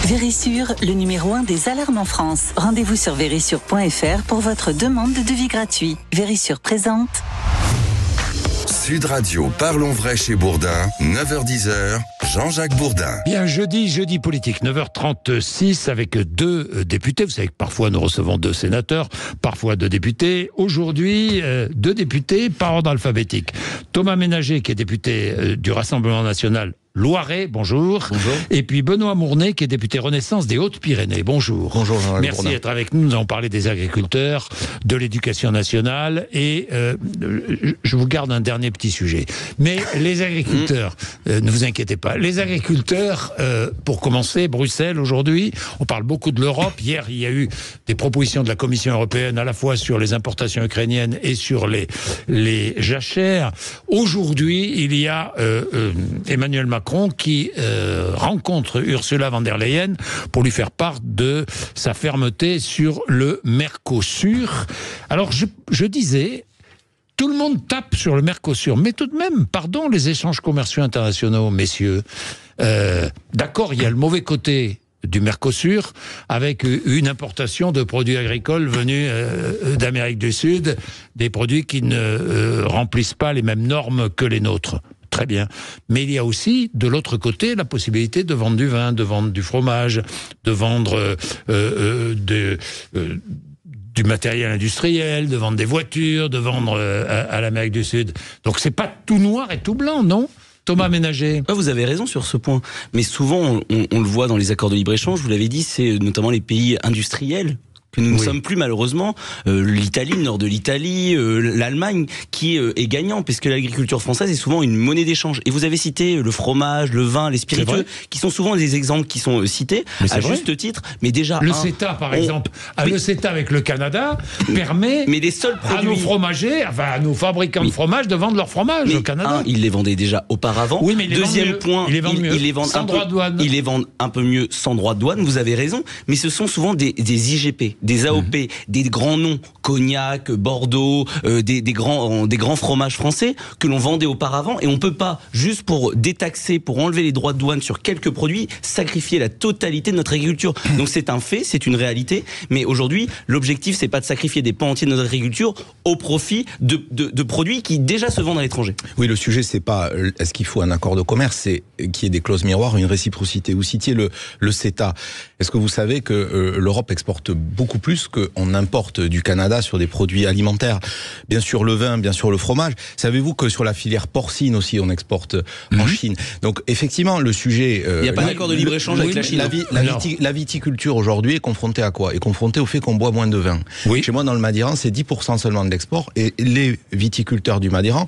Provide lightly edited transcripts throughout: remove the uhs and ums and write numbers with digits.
Vérissure, le numéro 1 des alarmes en France. Rendez-vous sur vérissure.fr pour votre demande de devis gratuit. Vérissure présente. Sud Radio, parlons vrai chez Bourdin, 9h-10h, Jean-Jacques Bourdin. Bien, jeudi politique, 9h36 avec deux députés. Vous savez que parfois nous recevons 2 sénateurs, parfois 2 députés. Aujourd'hui, 2 députés par ordre alphabétique. Thomas Ménager, qui est député du Rassemblement National Loiret, bonjour. Bonjour. Et puis Benoît Mournet, qui est député Renaissance des Hautes-Pyrénées. Bonjour. Bonjour. Merci d'être avec nous. Nous avons parlé des agriculteurs, de l'éducation nationale et je vous garde un dernier petit sujet. Mais les agriculteurs, ne vous inquiétez pas. Les agriculteurs, pour commencer, Bruxelles aujourd'hui, on parle beaucoup de l'Europe. Hier, il y a eu des propositions de la Commission européenne à la fois sur les importations ukrainiennes et sur les jachères. Aujourd'hui, il y a Emmanuel Macron qui rencontre Ursula von der Leyen pour lui faire part de sa fermeté sur le Mercosur. Alors je disais, tout le monde tape sur le Mercosur, mais tout de même, pardon, les échanges commerciaux internationaux, messieurs, d'accord, il y a le mauvais côté du Mercosur, avec une importation de produits agricoles venus d'Amérique du Sud, des produits qui ne remplissent pas les mêmes normes que les nôtres. Très bien. Mais il y a aussi, de l'autre côté, la possibilité de vendre du vin, de vendre du fromage, de vendre du matériel industriel, de vendre des voitures, de vendre à l'Amérique du Sud. Donc c'est pas tout noir et tout blanc, non ? Thomas Ménager. Vous avez raison sur ce point. Mais souvent, on le voit dans les accords de libre-échange, vous l'avez dit, c'est notamment les pays industriels que nous ne sommes plus malheureusement, l'Italie, le nord de l'Italie, l'Allemagne, qui est gagnant, parce que l'agriculture française est souvent une monnaie d'échange. Et vous avez cité le fromage, le vin, les spiritueux, qui sont souvent des exemples qui sont cités, à juste titre. Mais déjà, le CETA, par exemple, le CETA avec le Canada permet les seuls produits... à nos fromagers, enfin à nos fabricants de fromage de vendre leur fromage au Canada. Ils les vendaient déjà auparavant. Oui, mais deuxième point, ils les vendent sans droit de douane. Ils les vendent un peu mieux sans droit de douane, vous avez raison, mais ce sont souvent des IGP, des AOP, des grands noms, Cognac, Bordeaux, des grands fromages français que l'on vendait auparavant, et on peut pas, juste pour détaxer, pour enlever les droits de douane sur quelques produits, sacrifier la totalité de notre agriculture. Donc c'est un fait, c'est une réalité, mais aujourd'hui, l'objectif c'est pas de sacrifier des pans entiers de notre agriculture au profit de produits qui déjà se vendent à l'étranger. Oui, le sujet c'est pas est-ce qu'il faut un accord de commerce, c'est qu'il y ait des clauses miroirs, une réciprocité. Vous citiez le CETA. Est-ce que vous savez que l'Europe exporte beaucoup plus qu'on importe du Canada sur des produits alimentaires? Bien sûr le vin, bien sûr le fromage. Savez-vous que sur la filière porcine aussi, on exporte en Chine? Donc effectivement, le sujet... Il n'y a pas d'accord de libre-échange avec la Chine. La viticulture aujourd'hui est confrontée à quoi? Est confrontée au fait qu'on boit moins de vin. Oui. Chez moi, dans le Madiran, c'est 10% seulement de l'export, et les viticulteurs du Madiran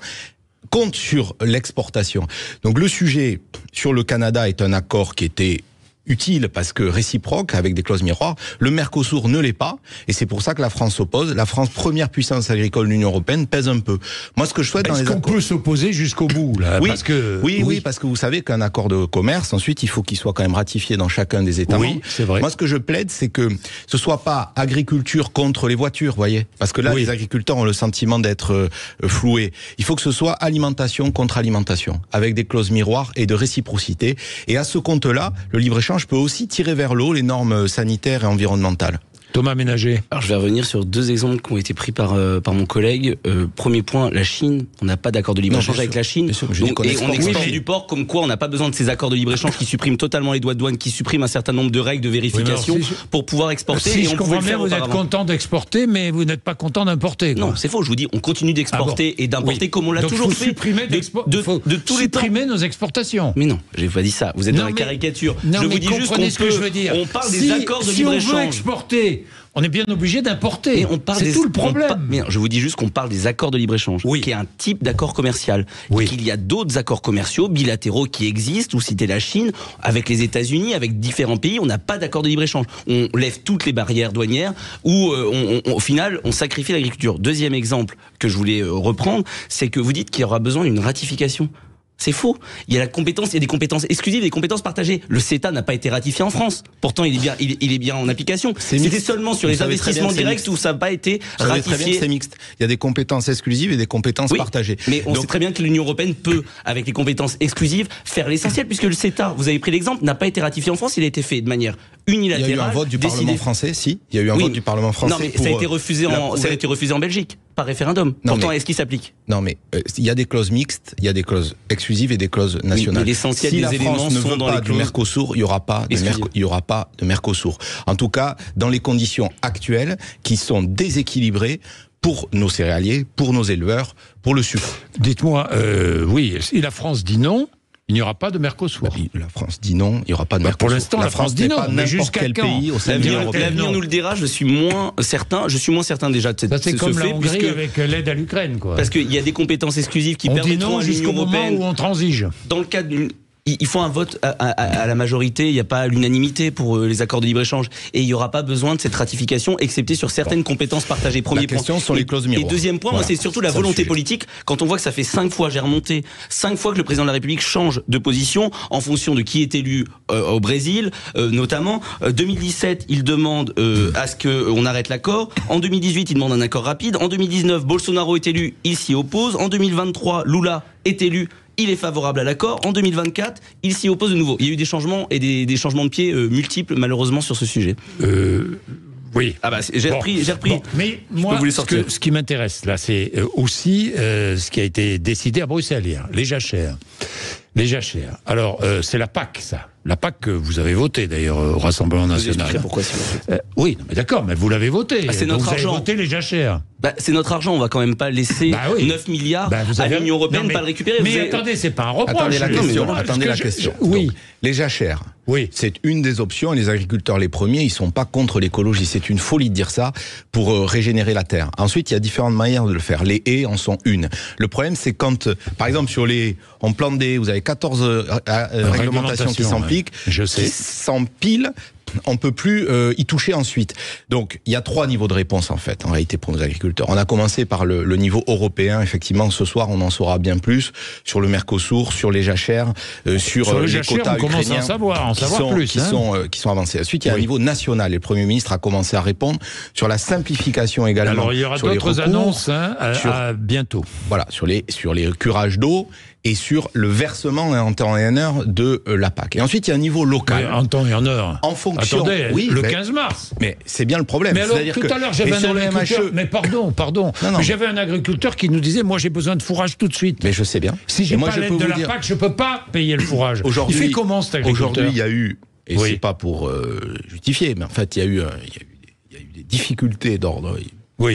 comptent sur l'exportation. Donc le sujet sur le Canada est un accord qui était utile parce que réciproque, avec des clauses miroirs. Le Mercosur ne l'est pas, et c'est pour ça que la France s'oppose. La France, première puissance agricole de l'Union européenne, pèse un peu. Moi, ce que je souhaite dans les accords... Est-ce qu'on peut s'opposer jusqu'au bout, là? Oui, parce que... oui, parce que vous savez qu'un accord de commerce, ensuite, il faut qu'il soit quand même ratifié dans chacun des États membres. Oui, c'est vrai. Moi, ce que je plaide, c'est que ce soit pas agriculture contre les voitures, voyez. Parce que là, les agriculteurs ont le sentiment d'être floués. Il faut que ce soit alimentation contre alimentation, avec des clauses miroirs et de réciprocité. Et à ce compte-là, le libre-échange peut aussi tirer vers le haut les normes sanitaires et environnementales. Thomas Ménager. Alors je vais revenir sur 2 exemples qui ont été pris par mon collègue. Premier point, la Chine. On n'a pas d'accord de libre-échange avec la Chine. Et on exporte du porc, comme quoi on n'a pas besoin de ces accords de libre-échange qui suppriment totalement les droits de douane, qui suppriment un certain nombre de règles de vérification pour pouvoir exporter. Si je comprends bien, vous êtes content d'exporter, mais vous n'êtes pas content d'importer. Non, c'est faux. Je vous dis, on continue d'exporter et d'importer comme on l'a toujours fait. De tous les temps. Supprimer nos exportations. Mais non, j'ai pas dit ça. Vous êtes dans la caricature. Je vous dis juste qu'on parle des accords de libre-échange. Si on veut exporter, on est bien obligé d'importer. C'est tout le problème. Mais je vous dis juste qu'on parle des accords de libre-échange, qui est un type d'accord commercial. Qu'il y a d'autres accords commerciaux bilatéraux qui existent. Vous citez la Chine, avec les États-Unis, avec différents pays. On n'a pas d'accord de libre-échange. On lève toutes les barrières douanières où, au final, on sacrifie l'agriculture. Deuxième exemple que je voulais reprendre, c'est que vous dites qu'il y aura besoin d'une ratification. C'est faux. Il y a des compétences exclusives, des compétences partagées. Le CETA n'a pas été ratifié en France. Pourtant, il est bien en application. C'était seulement sur les investissements directs où ça n'a pas été ratifié. Très bien que c'est mixte. Il y a des compétences exclusives et des compétences partagées. Mais on sait très bien que l'Union européenne peut, avec les compétences exclusives, faire l'essentiel, puisque le CETA, vous avez pris l'exemple, n'a pas été ratifié en France. Il a été fait de manière unilatérale. Il y a eu un vote du Parlement français, si. Il y a eu un vote du Parlement français. Non, mais ça a été refusé en Belgique par référendum. Pourtant, est-ce qu'il s'applique? Non, mais il y a des clauses mixtes, il y a des clauses exclusives et des clauses nationales. Mais l'essentiel des éléments sont dans les clauses. Du Mercosur, il y aura pas de Mercosur. En tout cas, dans les conditions actuelles qui sont déséquilibrées pour nos céréaliers, pour nos éleveurs, pour le sucre. Dites-moi, oui, si la France dit non, il n'y aura pas de Mercosur. La France dit non, il n'y aura pas de Mercosur. Pour l'instant, la France dit non, mais jusqu'à quel pays au sein de l'Union européenne. L'avenir nous le dira, je suis moins certain déjà de ça, c'est comme la Hongrie avec l'aide à l'Ukraine, quoi. Parce qu'il y a des compétences exclusives qui permettront à l'Union européenne. Où on transige. Dans le cadre d'une... Il faut un vote à la majorité, il n'y a pas l'unanimité pour les accords de libre-échange. Et il n'y aura pas besoin de cette ratification, excepté sur certaines compétences partagées. Premier point. La question sont les clauses miroirs. Et deuxième point, moi, c'est surtout la volonté politique. Quand on voit que ça fait 5 fois, j'ai remonté, 5 fois que le président de la République change de position en fonction de qui est élu au Brésil, notamment. 2017, il demande à ce qu'on arrête l'accord. En 2018, il demande un accord rapide. En 2019, Bolsonaro est élu, il s'y oppose. En 2023, Lula est élu. Il est favorable à l'accord. En 2024, il s'y oppose de nouveau. Il y a eu des changements et des changements de pied multiples, malheureusement, sur ce sujet. Oui. Ah bah, j'ai repris. Bon, mais moi, ce qui m'intéresse là, c'est aussi ce qui a été décidé à Bruxelles hier, les jachères. Les jachères. Alors, c'est la PAC, ça. La PAC que vous avez votée, d'ailleurs, au Rassemblement National. Pourquoi, oui, mais d'accord, mais vous l'avez voté. C'est notre argent. Vous avez voté les jachères. C'est notre argent, on va quand même pas laisser 9 milliards à l'Union européenne, pas le récupérer. Mais attendez, c'est pas un reproche. Attendez la question. Oui. Donc, les jachères, c'est une des options, et les agriculteurs les premiers, ils sont pas contre l'écologie. C'est une folie de dire ça pour régénérer la terre. Ensuite, il y a différentes manières de le faire. Les haies en sont une. Le problème, c'est quand, par exemple, sur on plante des haies, vous avez 14 réglementations qui s'impliquent, qui s'empilent. On peut plus y toucher ensuite. Donc, il y a 3 niveaux de réponse, en fait, en réalité, pour nos agriculteurs. On a commencé par le niveau européen. Effectivement, ce soir, on en saura bien plus sur le Mercosur, sur les jachères, sur les quotas ukrainiens qui sont avancés. Ensuite, il y a un niveau national. Et le Premier ministre a commencé à répondre sur la simplification également. Alors, il y aura d'autres annonces à bientôt. Voilà, sur les curages d'eau et sur le versement en temps et en heure de la PAC. Et ensuite, il y a un niveau local. Mais en temps et en heure. En fonction. Attendez, le 15 mars. Mais c'est bien le problème. Mais alors, tout à l'heure, j'avais un agriculteur. Mais pardon. Non, j'avais un agriculteur qui nous disait, moi, j'ai besoin de fourrage tout de suite. Mais je sais bien. Si j'ai pas l'aide de la PAC, je peux pas payer le fourrage. Il fait comment, cet agriculteur? Aujourd'hui, il y a eu, et c'est pas pour justifier, mais en fait, il y a eu des difficultés d'ordre.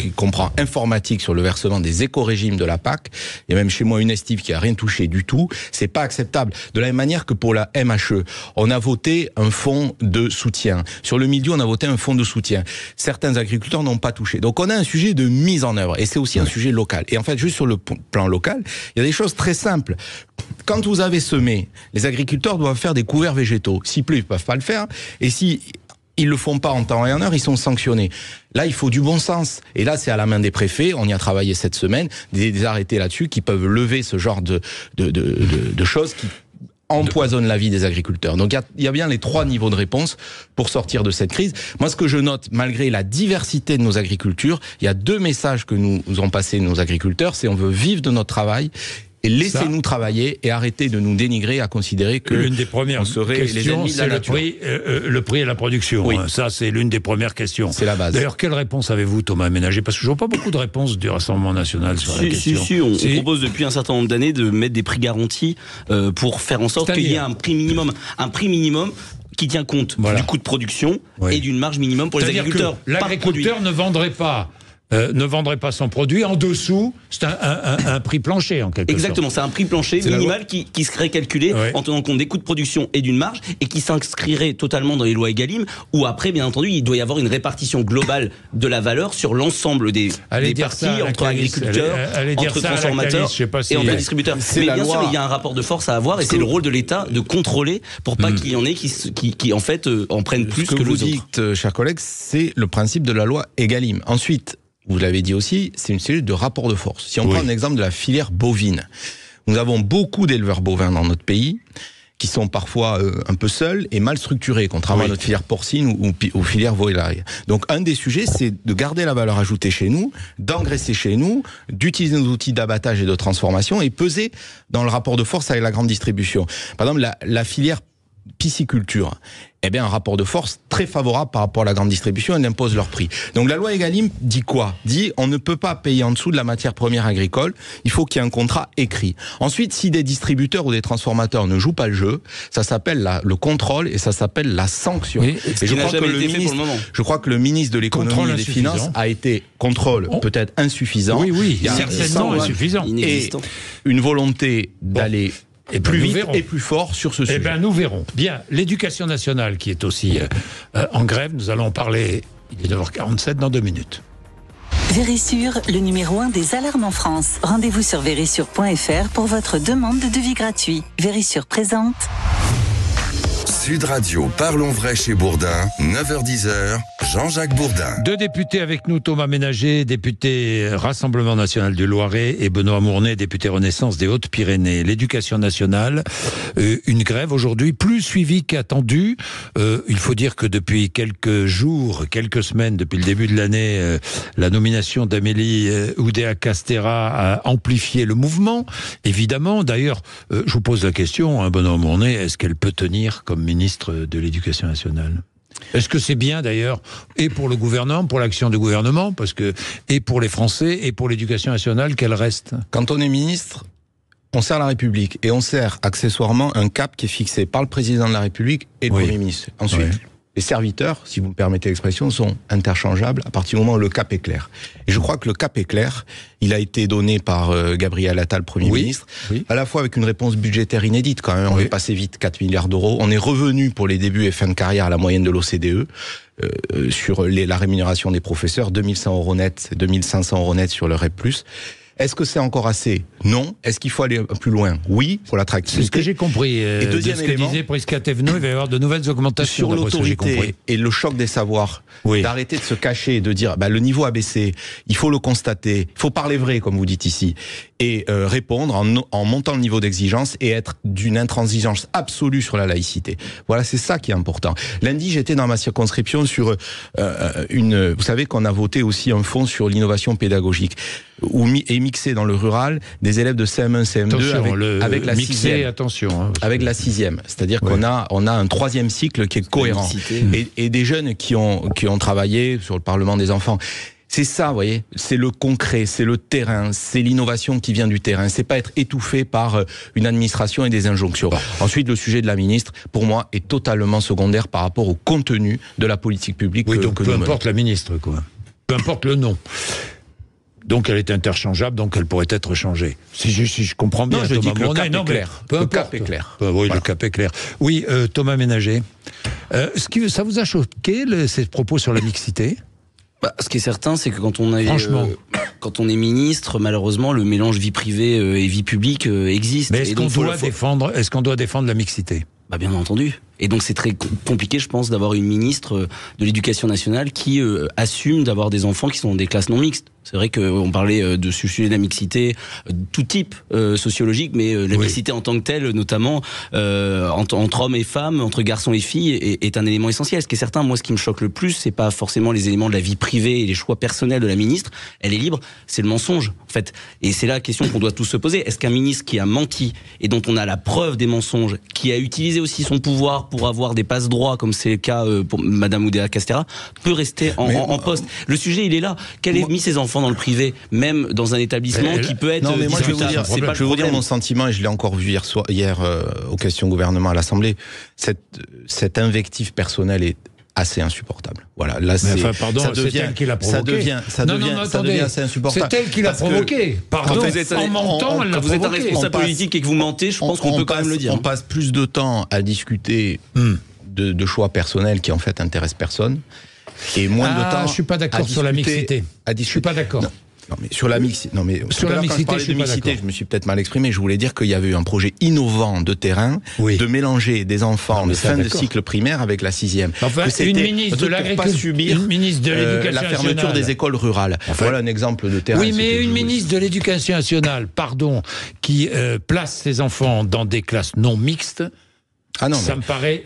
Qui comprend informatique sur le versement des éco-régimes de la PAC. Il y a même chez moi une estive qui a rien touché du tout. C'est pas acceptable. De la même manière que pour la MHE, on a voté un fonds de soutien. Sur le mildiou, on a voté un fonds de soutien. Certains agriculteurs n'ont pas touché. Donc on a un sujet de mise en œuvre et c'est aussi un sujet local. Et en fait, juste sur le plan local, il y a des choses très simples. Quand vous avez semé, les agriculteurs doivent faire des couverts végétaux. S'il pleut, ils peuvent pas le faire. Et si ils le font pas en temps et en heure, ils sont sanctionnés. Là, il faut du bon sens. Et là, c'est à la main des préfets. On y a travaillé cette semaine. Des arrêtés là-dessus qui peuvent lever ce genre de choses qui empoisonnent la vie des agriculteurs. Donc, il y a bien les 3 niveaux de réponse pour sortir de cette crise. Moi, ce que je note, malgré la diversité de nos agricultures, il y a 2 messages que nous ont passés nos agriculteurs. C'est on veut vivre de notre travail. Et laissez-nous travailler et arrêtez de nous dénigrer à considérer que l'une des premières on serait les ennemis de la nature. Le prix et la production. Oui. Ça, c'est l'une des premières questions. C'est la base. D'ailleurs, quelle réponse avez-vous, Thomas Ménager? Parce que je vois pas beaucoup de réponses du Rassemblement National sur la question. On propose depuis un certain nombre d'années de mettre des prix garantis pour faire en sorte qu'il y ait un prix minimum. Un prix minimum qui tient compte du coût de production et d'une marge minimum pour les agriculteurs. L'agriculteur ne vendrait pas son produit en dessous, c'est un prix plancher en quelque sorte. Exactement, c'est un prix plancher minimal qui serait calculé en tenant compte des coûts de production et d'une marge et qui s'inscrirait totalement dans les lois Egalim où après, bien entendu, il doit y avoir une répartition globale de la valeur sur l'ensemble des parties entre agriculteurs, entre transformateurs et entre distributeurs. Mais bien sûr, il y a un rapport de force à avoir et c'est le rôle de l'État de contrôler pour pas qu'il y en ait qui en fait en prennent plus que les autres. Ce que vous dites, chers collègues, c'est le principe de la loi Egalim. Ensuite, vous l'avez dit aussi, c'est une série de rapports de force. Si on prend un exemple de la filière bovine, Nous avons beaucoup d'éleveurs bovins dans notre pays qui sont parfois un peu seuls et mal structurés, contrairement à notre filière porcine ou aux filières volailles. Donc un des sujets, c'est de garder la valeur ajoutée chez nous, d'engraisser chez nous, d'utiliser nos outils d'abattage et de transformation et peser dans le rapport de force avec la grande distribution. Par exemple, la filière pisciculture, eh bien, un rapport de force très favorable par rapport à la grande distribution, elle impose leur prix. Donc la loi Egalim dit quoi? Dit on ne peut pas payer en dessous de la matière première agricole, il faut qu'il y ait un contrat écrit. Ensuite, si des distributeurs ou des transformateurs ne jouent pas le jeu, ça s'appelle le contrôle et ça s'appelle la sanction. Oui, et je crois que le ministre de l'économie et des finances a été peut-être insuffisant. Oui, certainement insuffisant. Et une volonté d'aller et plus vite et plus fort sur ce sujet. Eh bien, nous verrons. Bien, l'éducation nationale qui est aussi en grève, nous allons en parler, il est 9h47 dans 2 minutes. Vérissure, le numéro 1 des alarmes en France. Rendez-vous sur vérissure.fr pour votre demande de devis gratuit. Vérissure présente. Sud Radio, parlons vrai chez Bourdin, 9h-10h, Jean-Jacques Bourdin. 2 députés avec nous, Thomas Ménager, député Rassemblement National du Loiret, et Benoît Mournet, député Renaissance des Hautes-Pyrénées. L'éducation nationale, une grève aujourd'hui plus suivie qu'attendue. Il faut dire que depuis quelques jours, quelques semaines, depuis le début de l'année, la nomination d'Amélie Oudéa-Castéra a amplifié le mouvement, évidemment. D'ailleurs, je vous pose la question, Benoît Mournet, est-ce qu'elle peut tenir comme ministre de l'Éducation nationale? Est-ce que c'est bien d'ailleurs, et pour le gouvernement, pour l'action du gouvernement, parce que, et pour les Français, et pour l'éducation nationale, qu'elle reste? Quand on est ministre, on sert la République, et on sert accessoirement un cap qui est fixé par le président de la République et le Premier ministre. Ensuite, les serviteurs, si vous me permettez l'expression, sont interchangeables à partir du moment où le cap est clair. Et je crois que le cap est clair. Il a été donné par Gabriel Attal, Premier ministre, à la fois avec une réponse budgétaire inédite quand même. On est passé vite, 4 milliards d'euros. On est revenu pour les débuts et fin de carrière à la moyenne de l'OCDE sur la rémunération des professeurs, 2100 € net, 2500 € net sur le REP+. Est-ce que c'est encore assez? Non. Est-ce qu'il faut aller plus loin? Oui, pour l'attractivité. C'est ce que j'ai compris. Et deuxième élément, disait Prisca Thévenot, il va y avoir de nouvelles augmentations. Sur l'autorité et le choc des savoirs, d'arrêter de se cacher et de dire le niveau a baissé, il faut le constater, il faut parler vrai, comme vous dites ici, et répondre en montant le niveau d'exigence et être d'une intransigeance absolue sur la laïcité. Voilà, c'est ça qui est important. Lundi, j'étais dans ma circonscription sur vous savez qu'on a voté aussi un fonds sur l'innovation pédagogique, et mixé dans le rural des élèves de CM1, CM2 avec la sixième. Attention, avec la sixième. C'est-à-dire qu'on a un 3e cycle qui est cohérent. Et des jeunes qui ont travaillé sur le Parlement des enfants. C'est ça, vous voyez, c'est le concret, c'est le terrain, c'est l'innovation qui vient du terrain. C'est pas être étouffé par une administration et des injonctions. Ensuite, le sujet de la ministre, pour moi, est totalement secondaire par rapport au contenu de la politique publique. Donc peu importe la ministre, quoi. Peu importe le nom. Donc elle est interchangeable, donc elle pourrait être changée. Si je comprends bien, non, je dis que le cap est clair. Le cap est clair. Oui, le cap est clair. Oui, Thomas Ménager, ça vous a choqué ces propos sur la mixité? Ce qui est certain, c'est que quand on est ministre, malheureusement, le mélange vie privée et vie publique existe. Mais est-ce qu'on doit défendre la mixité? Bien entendu. Et donc c'est très compliqué, je pense, d'avoir une ministre de l'Éducation nationale qui assume d'avoir des enfants qui sont dans des classes non mixtes. C'est vrai qu'on parlait de ce sujet de la mixité, tout type sociologique, mais la mixité en tant que telle, notamment entre hommes et femmes, entre garçons et filles, est un élément essentiel. Ce qui est certain, moi, ce qui me choque le plus, c'est pas forcément les éléments de la vie privée et les choix personnels de la ministre. Elle est libre, c'est le mensonge, en fait. Et c'est là la question qu'on doit tous se poser. Est-ce qu'un ministre qui a menti et dont on a la preuve des mensonges, qui a utilisé aussi son pouvoir pour avoir des passe-droits, comme c'est le cas pour Madame Oudéa-Castéra, peut rester en poste? Le sujet, il est là. Qu'elle ait mis ses enfants dans le privé, même dans un établissement qui peut être discutable. Je vais vous dire mon sentiment, et je l'ai encore vu hier aux questions gouvernement à l'Assemblée. Cette invective personnelle est assez insupportable. Voilà, là c'est elle qui l'a provoqué. Ça devient assez insupportable. C'est elle qui l'a provoqué. Pardon, quand vous êtes un responsable politique et que vous mentez, je pense qu'on peut quand même le dire. On passe plus de temps à discuter de choix personnels qui en fait intéressent personne. Et moins de temps. Je suis pas d'accord sur la mixité. Je suis pas d'accord. Non, mais sur la mixité, sur la mixité, quand je parlais de mixité, je me suis peut-être mal exprimé. Je voulais dire qu'il y avait eu un projet innovant de terrain, de mélanger des enfants de fin de cycle primaire avec la 6e. Enfin, une ministre de l'Agriculture, une ministre de l'Éducation la fermeture nationale. des écoles rurales. Enfin, voilà un exemple de terrain. Oui, mais une ministre de l'Éducation nationale, qui place ses enfants dans des classes non mixtes, ça me paraît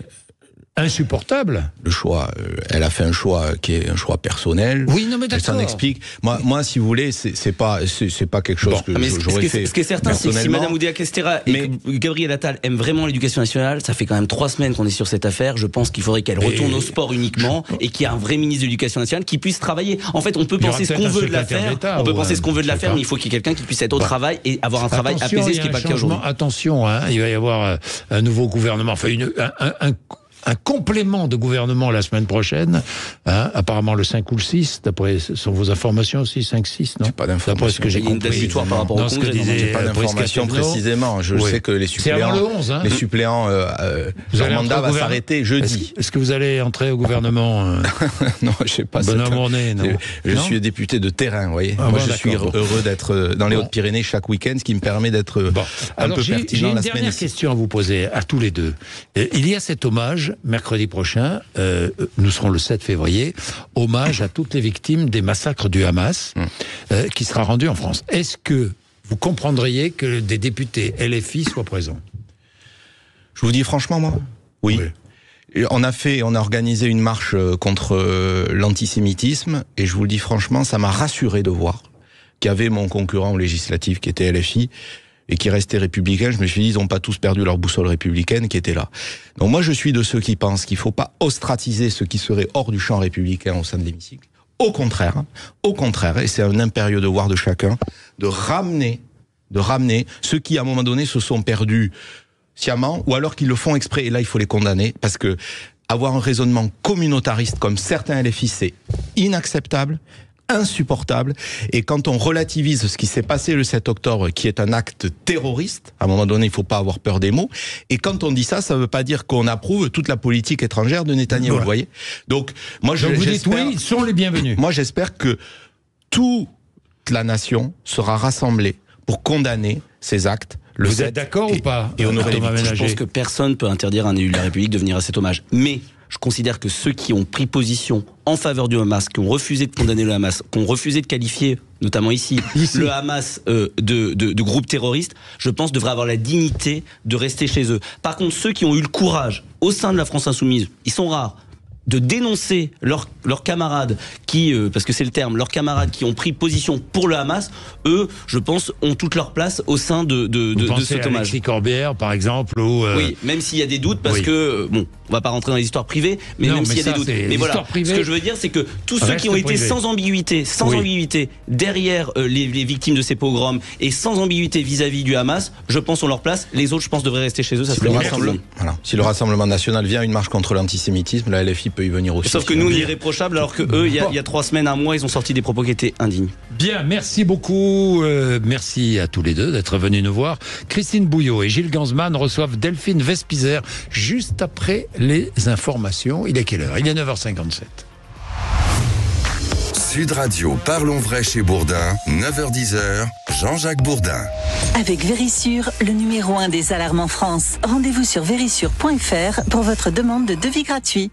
insupportable. Le choix, elle a fait un choix qui est un choix personnel. Oui, non mais d'accord. Ça en explique. Moi, si vous voulez, c'est pas quelque chose que j'aurais fait. Ce qui est certain, c'est que si Madame Oudéa Castéra et Gabriel Attal aiment vraiment l'éducation nationale, ça fait quand même 3 semaines qu'on est sur cette affaire. Je pense qu'il faudrait qu'elle retourne au sport uniquement et qu'il y ait un vrai ministre de l'éducation nationale qui puisse travailler. En fait, on peut penser ce qu'on veut de l'affaire. On peut penser ce qu'on veut de l'affaire, mais il faut qu'il y ait quelqu'un qui puisse être au travail et avoir un travail apaisé, ce qui n'est pas le cas aujourd'hui. Attention, il va y avoir un nouveau gouvernement. Enfin, un complément de gouvernement la semaine prochaine, apparemment le 5 ou le 6, d'après vos informations aussi, 5-6, non? Pas d'informations. D'après ce que j'ai compris. Il y a une date par rapport au Congrès. J'ai pas d'informations précisément. Je sais que les suppléants... C'est avant le 11, les suppléants, leur mandat va s'arrêter jeudi. Est-ce que vous allez entrer au gouvernement Non, je sais pas. Bonne journée, non. Je suis député de terrain, vous voyez. Moi, je suis heureux d'être dans les Hautes-Pyrénées chaque week-end, ce qui me permet d'être un peu pertinent la semaine. J'ai une dernière question à vous poser, à tous les deux. Il y a cet hommage mercredi prochain, nous serons le 7 février, hommage à toutes les victimes des massacres du Hamas, qui sera rendu en France. Est-ce que vous comprendriez que des députés LFI soient présents? Je vous dis franchement, moi, oui. On a organisé une marche contre l'antisémitisme, et je vous le dis franchement, ça m'a rassuré de voir qu'il y avait mon concurrent législatif qui était LFI, et qui restaient républicains. Je me suis dit, ils n'ont pas tous perdu leur boussole républicaine qui était là. Donc moi, je suis de ceux qui pensent qu'il ne faut pas ostratiser ceux qui seraient hors du champ républicain au sein de l'hémicycle. Au contraire, et c'est un impérieux devoir de chacun, de ramener ceux qui, à un moment donné, se sont perdus sciemment, ou alors qu'ils le font exprès, et là, il faut les condamner, parce que avoir un raisonnement communautariste comme certains LFI, c'est inacceptable, insupportable, et quand on relativise ce qui s'est passé le 7 octobre, qui est un acte terroriste, à un moment donné, il ne faut pas avoir peur des mots, et quand on dit ça, ça ne veut pas dire qu'on approuve toute la politique étrangère de Netanyahou, vous voyez. Donc, moi, vous dites oui, ils sont les bienvenus. Moi, j'espère que toute la nation sera rassemblée pour condamner ces actes. Vous êtes d'accord ou pas? Et je pense que personne ne peut interdire à un élu de la République de venir à cet hommage. Mais je considère que ceux qui ont pris position en faveur du Hamas, qui ont refusé de condamner le Hamas, qui ont refusé de qualifier, notamment ici, le Hamas de groupe terroriste, je pense devraient avoir la dignité de rester chez eux. Par contre, ceux qui ont eu le courage, au sein de la France Insoumise, ils sont rares, de dénoncer leurs camarades qui, parce que c'est le terme, leurs camarades qui ont pris position pour le Hamas, eux, je pense, ont toute leur place au sein de cet hommage. Alexis Corbière, par exemple, ou oui, même s'il y a des doutes, parce que, bon, on va pas rentrer dans les histoires privées, mais même s'il y a des doutes. Mais voilà, ce que je veux dire, c'est que tous ceux qui ont été sans ambiguïté derrière les victimes de ces pogroms et sans ambiguïté vis-à-vis du Hamas, je pense ont leur place. Les autres, je pense, devraient rester chez eux. Ça si, si le Rassemblement national vient à une marche contre l'antisémitisme, la LFI peut y venir aussi. Sauf que nous, on est irréprochable, alors que eux, il y a 3 semaines, un mois, ils ont sorti des propos qui étaient indignes. Bien, merci beaucoup. Merci à tous les deux d'être venus nous voir. Christine Bouillot et Gilles Gansman reçoivent Delphine Vespizer juste après les informations. Il est quelle heure? Il est 9h57. Sud Radio, parlons vrai chez Bourdin, 9h-10h, Jean-Jacques Bourdin. Avec Vérissure, le numéro 1 des alarmes en France. Rendez-vous sur vérissure.fr pour votre demande de devis gratuit.